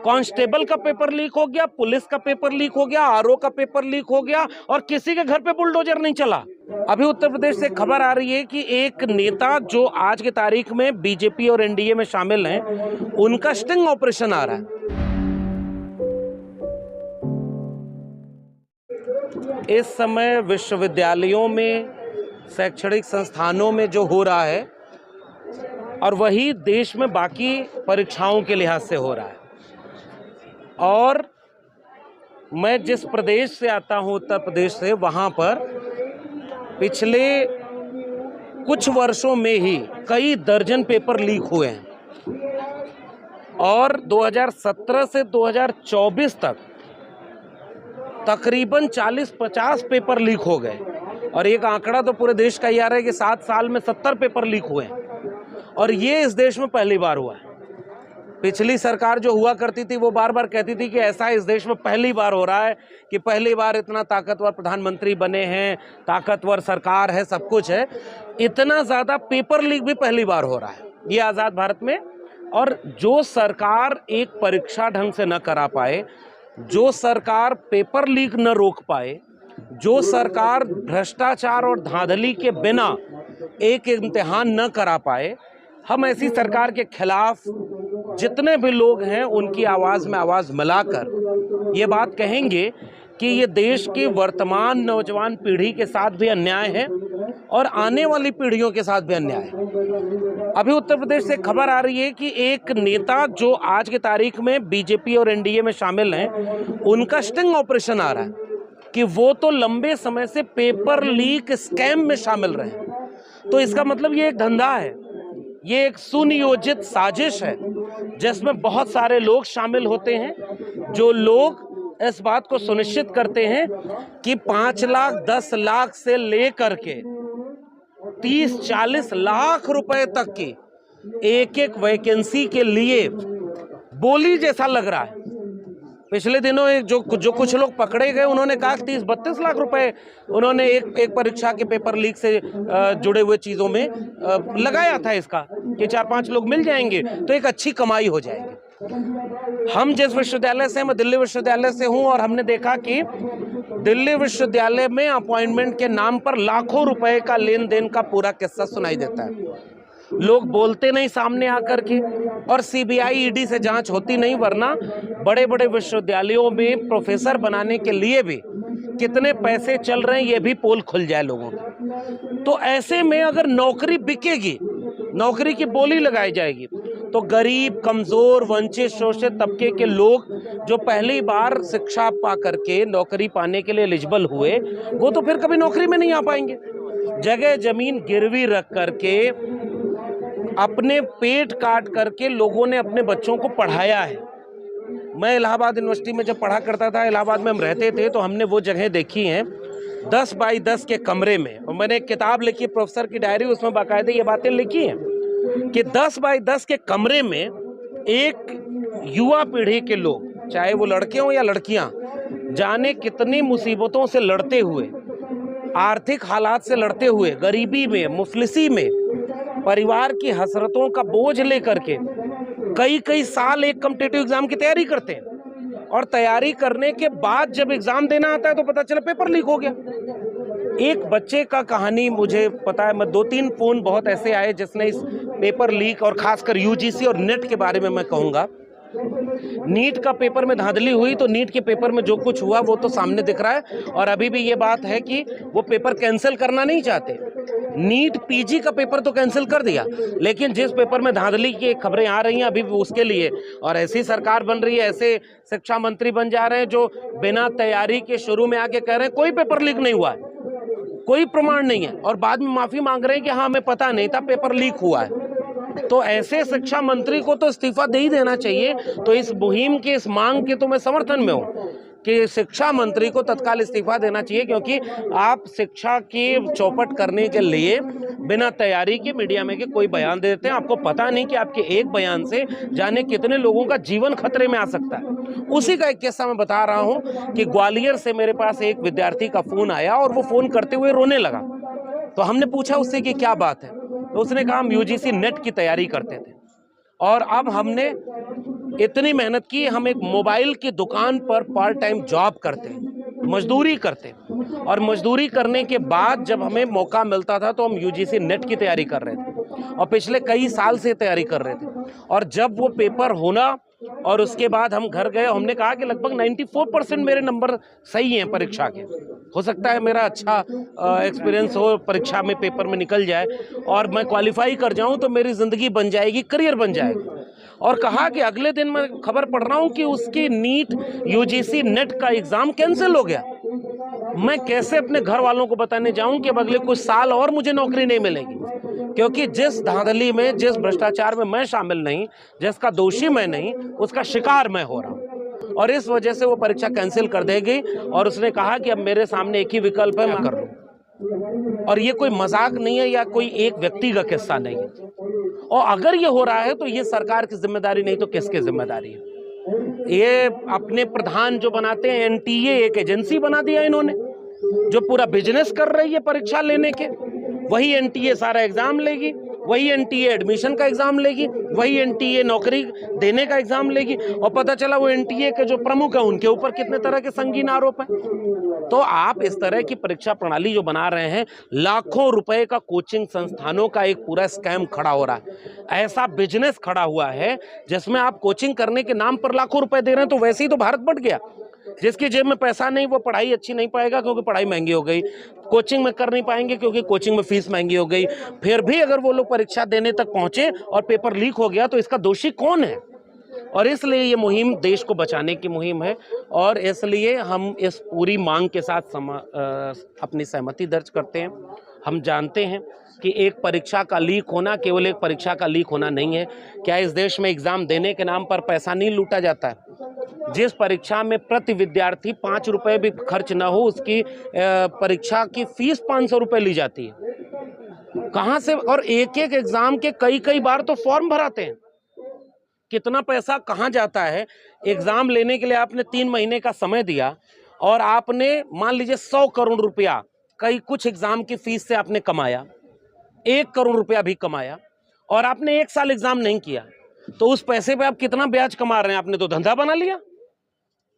Constable का paper leak हो गया, पुलिस का पेपर लीक हो गया, आरओ का पेपर लीक हो गया और किसी के घर पे बुलडोजर नहीं चला। अभी उत्तर प्रदेश से खबर आ रही है कि एक नेता जो आज की तारीख में बीजेपी और एनडीए में शामिल हैं, उनका स्टिंग ऑपरेशन आ रहा है। इस समय विश्वविद्यालयों में, शैक्षणिक संस्थानों में जो हो रहा है और वही देश में बाकी परीक्षाओं के लिहाज से हो रहा है। और मैं जिस प्रदेश से आता हूं, उत्तर प्रदेश से, वहां पर पिछले कुछ वर्षों में ही कई दर्जन पेपर लीक हुए हैं और 2017 से 2024 तक तकरीबन 40-50 पेपर लीक हो गए। और एक आंकड़ा तो पूरे देश का ये आ रहा है कि 7 साल में 70 पेपर लीक हुए हैं और ये इस देश में पहली बार हुआ है। पिछली सरकार जो हुआ करती थी वो बार बार कहती थी कि ऐसा इस देश में पहली बार हो रहा है कि पहली बार इतना ताकतवर प्रधानमंत्री बने हैं, ताकतवर सरकार है, सब कुछ है। इतना ज़्यादा पेपर लीक भी पहली बार हो रहा है ये आज़ाद भारत में। और जो सरकार एक परीक्षा ढंग से न करा पाए, जो सरकार पेपर लीक न रोक पाए, जो सरकार भ्रष्टाचार और धांधली के बिना एक इम्तिहान न करा पाए, हम ऐसी सरकार के खिलाफ जितने भी लोग हैं उनकी आवाज़ में आवाज़ मिलाकर ये बात कहेंगे कि ये देश की वर्तमान नौजवान पीढ़ी के साथ भी अन्याय है और आने वाली पीढ़ियों के साथ भी अन्याय है। अभी उत्तर प्रदेश से खबर आ रही है कि एक नेता जो आज की तारीख में बीजेपी और एनडीए में शामिल हैं, उनका स्टिंग ऑपरेशन आ रहा है कि वो तो लंबे समय से पेपर लीक स्कैम में शामिल रहे। तो इसका मतलब ये एक धंधा है, ये एक सुनियोजित साजिश है जिसमें बहुत सारे लोग शामिल होते हैं, जो लोग इस बात को सुनिश्चित करते हैं कि 5 लाख 10 लाख से लेकर के 30-40 लाख रुपए तक की एक एक वैकेंसी के लिए बोली जैसा लग रहा है। पिछले दिनों जो कुछ लोग पकड़े गए, उन्होंने कहा 30-32 लाख रुपए उन्होंने एक परीक्षा के पेपर लीक से जुड़े हुए चीज़ों में लगाया था इसका कि 4-5 लोग मिल जाएंगे तो एक अच्छी कमाई हो जाएगी। हम जिस विश्वविद्यालय से, मैं दिल्ली विश्वविद्यालय से हूं और हमने देखा कि दिल्ली विश्वविद्यालय में अपॉइंटमेंट के नाम पर लाखों रुपए का लेन देन का पूरा किस्सा सुनाई देता है। लोग बोलते नहीं सामने आकर के और सीबीआई ईडी से जांच होती नहीं, वरना बड़े बड़े विश्वविद्यालयों में प्रोफेसर बनाने के लिए भी कितने पैसे चल रहे हैं ये भी पोल खुल जाए लोगों की। तो ऐसे में अगर नौकरी बिकेगी, नौकरी की बोली लगाई जाएगी, तो गरीब, कमजोर, वंचित, शोषित तबके के लोग जो पहली बार शिक्षा पा करके नौकरी पाने के लिए एलिजिबल हुए, वो तो फिर कभी नौकरी में नहीं आ पाएंगे। जगह जमीन गिरवी रख करके, अपने पेट काट करके लोगों ने अपने बच्चों को पढ़ाया है। मैं इलाहाबाद यूनिवर्सिटी में जब पढ़ा करता था, इलाहाबाद में हम रहते थे, तो हमने वो जगह देखी हैं 10 बाई 10 के कमरे में। और मैंने एक किताब लिखी, प्रोफेसर की डायरी, उसमें बाकायदे ये बातें लिखी हैं कि 10 बाई 10 के कमरे में एक युवा पीढ़ी के लोग, चाहे वो लड़के हों या लड़कियां, जाने कितनी मुसीबतों से लड़ते हुए, आर्थिक हालात से लड़ते हुए, गरीबी में, मुफलिसी में, परिवार की हसरतों का बोझ लेकर के कई साल एक कॉम्पिटिटिव एग्जाम की तैयारी करते हैं और तैयारी करने के बाद जब एग्जाम देना आता है तो पता चला पेपर लीक हो गया। एक बच्चे का कहानी मुझे पता है, मैं 2-3 फोन बहुत ऐसे आए जिसने इस पेपर लीक और खासकर यूजीसी और नेट के बारे में मैं कहूँगा। नीट का पेपर में धांधली हुई तो नीट के पेपर में जो कुछ हुआ वो तो सामने दिख रहा है और अभी भी ये बात है कि वो पेपर कैंसिल करना नहीं चाहते। नीट पीजी का पेपर तो कैंसिल कर दिया, लेकिन जिस पेपर में धांधली की खबरें आ रही हैं अभी भी उसके लिए, और ऐसी सरकार बन रही है, ऐसे शिक्षा मंत्री बन जा रहे हैं जो बिना तैयारी के शुरू में आके कह रहे हैं कोई पेपर लीक नहीं हुआ है, कोई प्रमाण नहीं है, और बाद में माफी मांग रहे हैं कि हाँ हमें पता नहीं था, पेपर लीक हुआ है। तो ऐसे शिक्षा मंत्री को तो इस्तीफा दे ही देना चाहिए। तो इस मुहिम की, इस मांग के तो मैं समर्थन में हूँ कि शिक्षा मंत्री को तत्काल इस्तीफा देना चाहिए, क्योंकि आप शिक्षा की चौपट करने के लिए बिना तैयारी के मीडिया में के कोई बयान दे देते हैं। आपको पता नहीं कि आपके एक बयान से जाने कितने लोगों का जीवन खतरे में आ सकता है। उसी का एक किस्सा मैं बता रहा हूँ कि ग्वालियर से मेरे पास एक विद्यार्थी का फोन आया और वो फोन करते हुए रोने लगा। तो हमने पूछा उससे कि क्या बात है, तो उसने कहा हम यूजीसी नेट की तैयारी करते थे और अब हमने इतनी मेहनत की, हम एक मोबाइल की दुकान पर पार्ट टाइम जॉब करते हैं, मजदूरी करते हैं, और मजदूरी करने के बाद जब हमें मौका मिलता था तो हम यूजीसी नेट की तैयारी कर रहे थे और पिछले कई साल से तैयारी कर रहे थे। और जब वो पेपर होना और उसके बाद हम घर गए, हमने कहा कि लगभग 94% मेरे नंबर सही हैं परीक्षा के। हो सकता है मेरा अच्छा एक्सपीरियंस हो, परीक्षा में पेपर में निकल जाए और मैं क्वालिफाई कर जाऊं तो मेरी ज़िंदगी बन जाएगी, करियर बन जाएगा। और कहा कि अगले दिन मैं खबर पढ़ रहा हूं कि उसकी नीट यूजीसी नेट का एग्ज़ाम कैंसिल हो गया। मैं कैसे अपने घर वालों को बताने जाऊं कि अब अगले कुछ साल और मुझे नौकरी नहीं मिलेगी, क्योंकि जिस धांधली में, जिस भ्रष्टाचार में मैं शामिल नहीं, जिसका दोषी मैं नहीं, उसका शिकार मैं हो रहा हूं। और इस वजह से वो परीक्षा कैंसिल कर देगी और उसने कहा कि अब मेरे सामने एक ही विकल्प है, मैं कर लूं। और ये कोई मजाक नहीं है या कोई एक व्यक्ति का किस्सा नहीं है। और अगर ये हो रहा है तो ये सरकार की जिम्मेदारी नहीं तो किसकी जिम्मेदारी है? ये अपने प्रधान जो बनाते हैं, एनटीए एक एजेंसी बना दिया इन्होंने, जो पूरा बिजनेस कर रही है परीक्षा लेने के। वही एनटीए सारा एग्जाम लेगी, वही एनटीए एडमिशन का एग्जाम लेगी, वही एनटीए नौकरी देने का एग्जाम लेगी। और पता चला वो एनटीए के जो प्रमुख हैं उनके ऊपर कितने तरह के संगीन आरोप हैं। तो आप इस तरह की परीक्षा प्रणाली जो बना रहे हैं, लाखों रुपए का कोचिंग संस्थानों का एक पूरा स्कैम खड़ा हो रहा है, ऐसा बिजनेस खड़ा हुआ है जिसमें आप कोचिंग करने के नाम पर लाखों रुपए दे रहे हैं। तो वैसे ही तो भारत बढ़ गया। जिसकी जेब में पैसा नहीं वो पढ़ाई अच्छी नहीं पाएगा, क्योंकि पढ़ाई महंगी हो गई। कोचिंग में कर नहीं पाएंगे क्योंकि कोचिंग में फीस महंगी हो गई। फिर भी अगर वो लोग परीक्षा देने तक पहुंचे और पेपर लीक हो गया तो इसका दोषी कौन है? और इसलिए ये मुहिम देश को बचाने की मुहिम है और इसलिए हम इस पूरी मांग के साथ अपनी सहमति दर्ज करते हैं। हम जानते हैं कि एक परीक्षा का लीक होना केवल एक परीक्षा का लीक होना नहीं है। क्या इस देश में एग्जाम देने के नाम पर पैसा नहीं लूटा जाता है? जिस परीक्षा में प्रति विद्यार्थी 5 रुपए भी खर्च ना हो, उसकी परीक्षा की फीस 500 रुपए ली जाती है। कहां से? और एक एक एग्जाम के कई बार तो फॉर्म भराते हैं। कितना पैसा कहां जाता है? एग्जाम लेने के लिए आपने 3 महीने का समय दिया और आपने मान लीजिए 100 करोड़ रुपया कुछ एग्जाम की फीस से आपने कमाया, 1 करोड़ रुपया भी कमाया और आपने 1 साल एग्जाम नहीं किया, तो उस पैसे पे आप कितना ब्याज कमा रहे हैं? आपने तो धंधा बना लिया।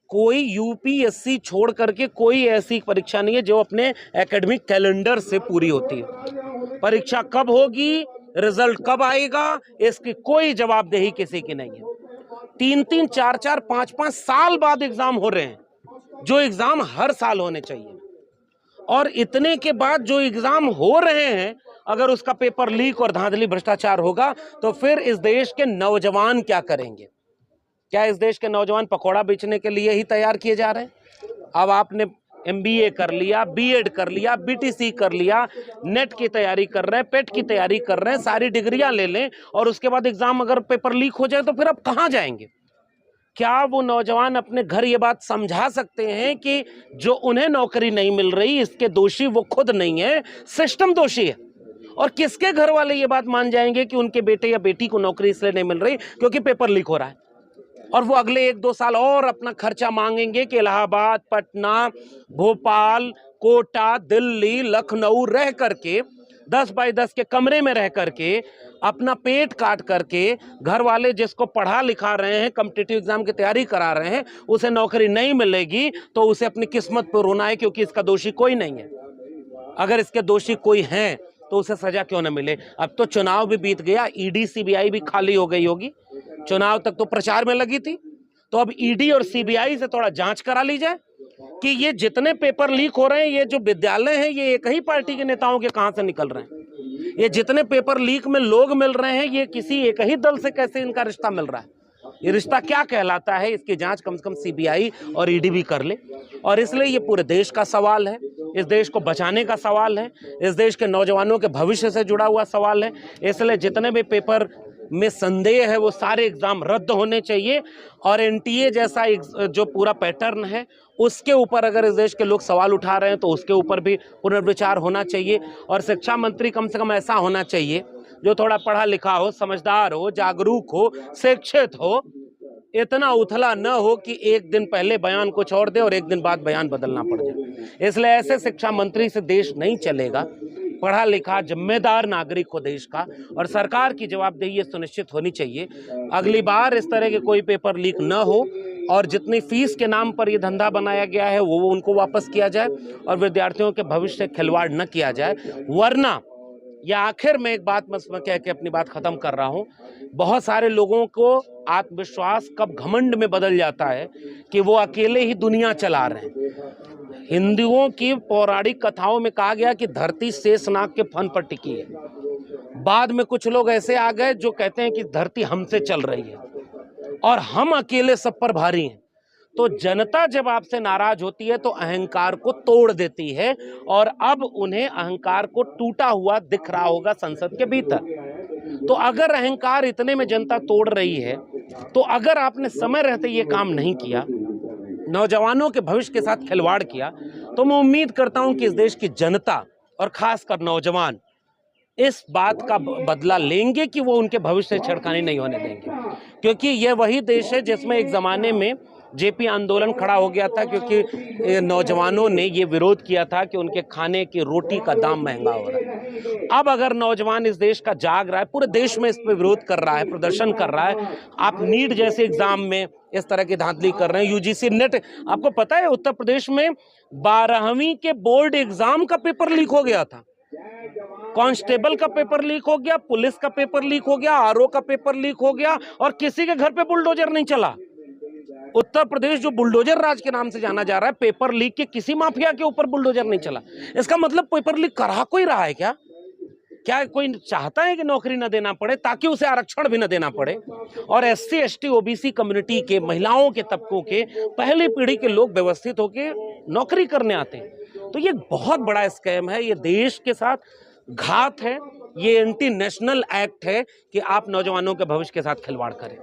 कोई यूपीएससी छोड़ करके कोई ऐसी परीक्षा नहीं है जो अपने एकेडमिक कैलेंडर से पूरी होती है। परीक्षा कब होगी, रिजल्ट कब आएगा, इसकी कोई जवाबदेही किसी की नहीं है। 3-3, 4-4, 5-5 साल बाद एग्जाम हो रहे हैं, जो एग्जाम हर साल होने चाहिए। और इतने के बाद जो एग्जाम हो रहे हैं, अगर उसका पेपर लीक और धांधली भ्रष्टाचार होगा तो फिर इस देश के नौजवान क्या करेंगे? क्या इस देश के नौजवान पकौड़ा बेचने के लिए ही तैयार किए जा रहे हैं? अब आपने एमबीए कर लिया, बीएड कर लिया, बीटीसी कर लिया, नेट की तैयारी कर रहे हैं, पेट की तैयारी कर रहे हैं, सारी डिग्रियां ले लें और उसके बाद एग्जाम अगर पेपर लीक हो जाए तो फिर आप कहां जाएंगे? क्या वो नौजवान अपने घर ये बात समझा सकते हैं कि जो उन्हें नौकरी नहीं मिल रही इसके दोषी वो खुद नहीं है, सिस्टम दोषी है? और किसके घर वाले ये बात मान जाएंगे कि उनके बेटे या बेटी को नौकरी इसलिए नहीं मिल रही क्योंकि पेपर लीक हो रहा है? और वो अगले 1-2 साल और अपना खर्चा मांगेंगे कि इलाहाबाद, पटना, भोपाल, कोटा, दिल्ली, लखनऊ रह करके 10 बाई 10 के कमरे में रह करके अपना पेट काट करके घर वाले जिसको पढ़ा लिखा रहे हैं, कॉम्पिटिटिव एग्जाम की तैयारी करा रहे हैं, उसे नौकरी नहीं मिलेगी तो उसे अपनी किस्मत पर रोना है, क्योंकि इसका दोषी कोई नहीं है। अगर इसके दोषी कोई हैं तो उसे सजा क्यों न मिले? अब तो चुनाव भी बीत गया, ईडी सीबीआई भी खाली हो गई होगी। चुनाव तक तो प्रचार में लगी थी, तो अब ईडी और सीबीआई से थोड़ा जांच करा ली जाए कि ये जितने पेपर लीक हो रहे हैं, ये जो विद्यालय हैं, ये एक ही पार्टी के नेताओं के कहां से निकल रहे हैं? ये जितने पेपर लीक में लोग मिल रहे हैं, ये किसी एक ही दल से कैसे इनका रिश्ता मिल रहा है? ये रिश्ता क्या कहलाता है? इसकी जांच कम से कम सीबीआई और ईडी भी कर ले। और इसलिए ये पूरे देश का सवाल है, इस देश को बचाने का सवाल है, इस देश के नौजवानों के भविष्य से जुड़ा हुआ सवाल है। इसलिए जितने भी पेपर में संदेह है वो सारे एग्जाम रद्द होने चाहिए और एनटीए जैसा जो पूरा पैटर्न है उसके ऊपर अगर इस देश के लोग सवाल उठा रहे हैं तो उसके ऊपर भी पुनर्विचार होना चाहिए। और शिक्षा मंत्री कम से कम ऐसा होना चाहिए जो थोड़ा पढ़ा लिखा हो, समझदार हो, जागरूक हो, शिक्षित हो। इतना उथला न हो कि एक दिन पहले बयान कुछ और दे और एक दिन बाद बयान बदलना पड़ जाए। इसलिए ऐसे शिक्षा मंत्री से देश नहीं चलेगा। पढ़ा लिखा जिम्मेदार नागरिक हो देश का, और सरकार की जवाबदेही सुनिश्चित होनी चाहिए। अगली बार इस तरह के कोई पेपर लीक न हो और जितनी फीस के नाम पर ये धंधा बनाया गया है वो उनको वापस किया जाए और विद्यार्थियों के भविष्य से खिलवाड़ न किया जाए। वरना या आखिर में एक बात मैं कह के अपनी बात खत्म कर रहा हूं, बहुत सारे लोगों को आत्मविश्वास कब घमंड में बदल जाता है कि वो अकेले ही दुनिया चला रहे हैं। हिंदुओं की पौराणिक कथाओं में कहा गया कि धरती शेषनाग के फन पर टिकी है। बाद में कुछ लोग ऐसे आ गए जो कहते हैं कि धरती हमसे चल रही है और हम अकेले सब पर भारी हैं। तो जनता जब आपसे नाराज होती है तो अहंकार को तोड़ देती है, और अब उन्हें अहंकार को टूटा हुआ दिख रहा होगा संसद के भीतर। तो अगर अहंकार इतने में जनता तोड़ रही है, तो अगर आपने समय रहते ये काम नहीं किया, नौजवानों के भविष्य के साथ खिलवाड़ किया, तो मैं उम्मीद करता हूं कि इस देश की जनता और खासकर नौजवान इस बात का बदला लेंगे कि वो उनके भविष्य से छेड़खानी नहीं होने देंगे। क्योंकि यह वही देश है जिसमें एक ज़माने में जेपी आंदोलन खड़ा हो गया था, क्योंकि नौजवानों ने ये विरोध किया था कि उनके खाने की रोटी का दाम महंगा हो रहा है। अब अगर नौजवान इस देश का जाग रहा है, पूरे देश में इस पर विरोध कर रहा है, प्रदर्शन कर रहा है, आप नीट जैसे एग्जाम में इस तरह की धांधली कर रहे हैं, यूजीसी नेट, आपको पता है उत्तर प्रदेश में 12वीं के बोर्ड एग्जाम का पेपर लीक हो गया था। कांस्टेबल का पेपर लीक हो गया, पुलिस का पेपर लीक हो गया, आरओ का पेपर लीक हो गया, और किसी के घर पे बुलडोजर नहीं चला। उत्तर प्रदेश जो बुलडोजर राज के नाम से जाना जा रहा है, पेपर लीक के किसी माफिया के ऊपर बुलडोजर नहीं चला। इसका मतलब पेपर लीक करा कोई रहा है क्या? क्या कोई चाहता है कि नौकरी न देना पड़े ताकि उसे आरक्षण भी न देना पड़े? और एससी एसटी ओबीसी कम्युनिटी के, महिलाओं के तबकों के, पहली पीढ़ी के लोग व्यवस्थित होकर नौकरी करने आते हैं। तो ये बहुत बड़ा स्कैम है, ये देश के साथ घात है, ये एंटी नेशनल एक्ट है कि आप नौजवानों के भविष्य के साथ खिलवाड़ करें।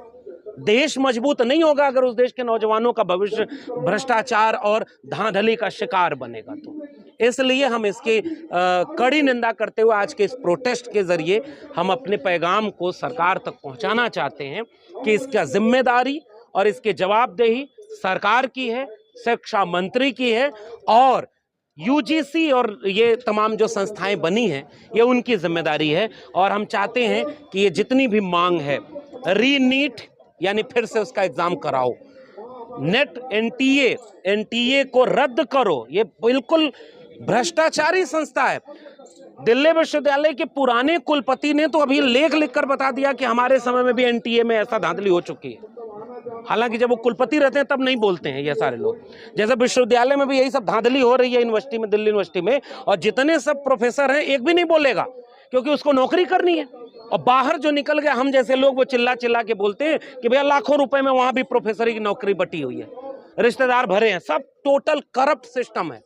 देश मजबूत नहीं होगा अगर उस देश के नौजवानों का भविष्य भ्रष्टाचार और धांधली का शिकार बनेगा। तो इसलिए हम इसकी कड़ी निंदा करते हुए आज के इस प्रोटेस्ट के जरिए हम अपने पैगाम को सरकार तक पहुंचाना चाहते हैं कि इसका जिम्मेदारी और इसकी जवाबदेही सरकार की है, शिक्षा मंत्री की है, और यूजीसी और ये तमाम जो संस्थाएं बनी हैं ये उनकी जिम्मेदारी है। और हम चाहते हैं कि ये जितनी भी मांग है, रीनीट यानी फिर से उसका एग्जाम कराओ, नेट एनटीए को रद्द करो, ये बिल्कुल भ्रष्टाचारी संस्था है। दिल्ली विश्वविद्यालय के पुराने कुलपति ने तो अभी लेख लिखकर बता दिया कि हमारे समय में भी एनटीए में ऐसा धांधली हो चुकी है। हालांकि जब वो कुलपति रहते हैं तब नहीं बोलते हैं ये सारे लोग। जैसे विश्वविद्यालय में भी यही सब धांधली हो रही है यूनिवर्सिटी में, दिल्ली यूनिवर्सिटी में, और जितने सब प्रोफेसर हैं एक भी नहीं बोलेगा क्योंकि उसको नौकरी करनी है। और बाहर जो निकल गए हम जैसे लोग, वो चिल्ला चिल्ला के बोलते हैं कि भैया लाखों रुपए में वहां भी प्रोफेसर की नौकरी बटी हुई है, रिश्तेदार भरे हैं, सब टोटल करप्ट सिस्टम है।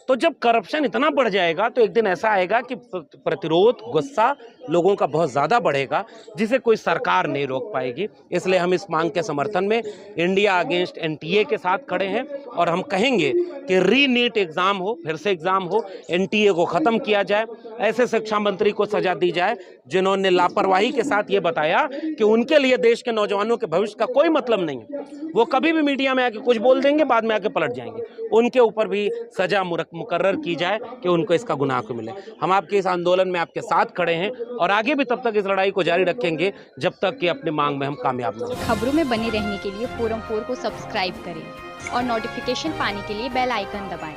तो जब करप्शन इतना बढ़ जाएगा तो एक दिन ऐसा आएगा कि प्रतिरोध, गुस्सा लोगों का बहुत ज़्यादा बढ़ेगा, जिसे कोई सरकार नहीं रोक पाएगी। इसलिए हम इस मांग के समर्थन में इंडिया अगेंस्ट एनटीए के साथ खड़े हैं, और हम कहेंगे कि रीनीट एग्ज़ाम हो, फिर से एग्ज़ाम हो, एनटीए को ख़त्म किया जाए, ऐसे शिक्षा मंत्री को सजा दी जाए जिन्होंने लापरवाही के साथ ये बताया कि उनके लिए देश के नौजवानों के भविष्य का कोई मतलब नहीं है। वो कभी भी मीडिया में आके कुछ बोल देंगे, बाद में आके पलट जाएंगे। उनके ऊपर भी सजा मुकर्रर की जाए कि उनको इसका गुनाह को मिले। हम आपके इस आंदोलन में आपके साथ खड़े हैं और आगे भी तब तक इस लड़ाई को जारी रखेंगे जब तक कि अपनी मांग में हम कामयाब न हो। खबरों में बने रहने के लिए फोरम 4 को सब्सक्राइब करें और नोटिफिकेशन पाने के लिए बेल आइकन दबाएं।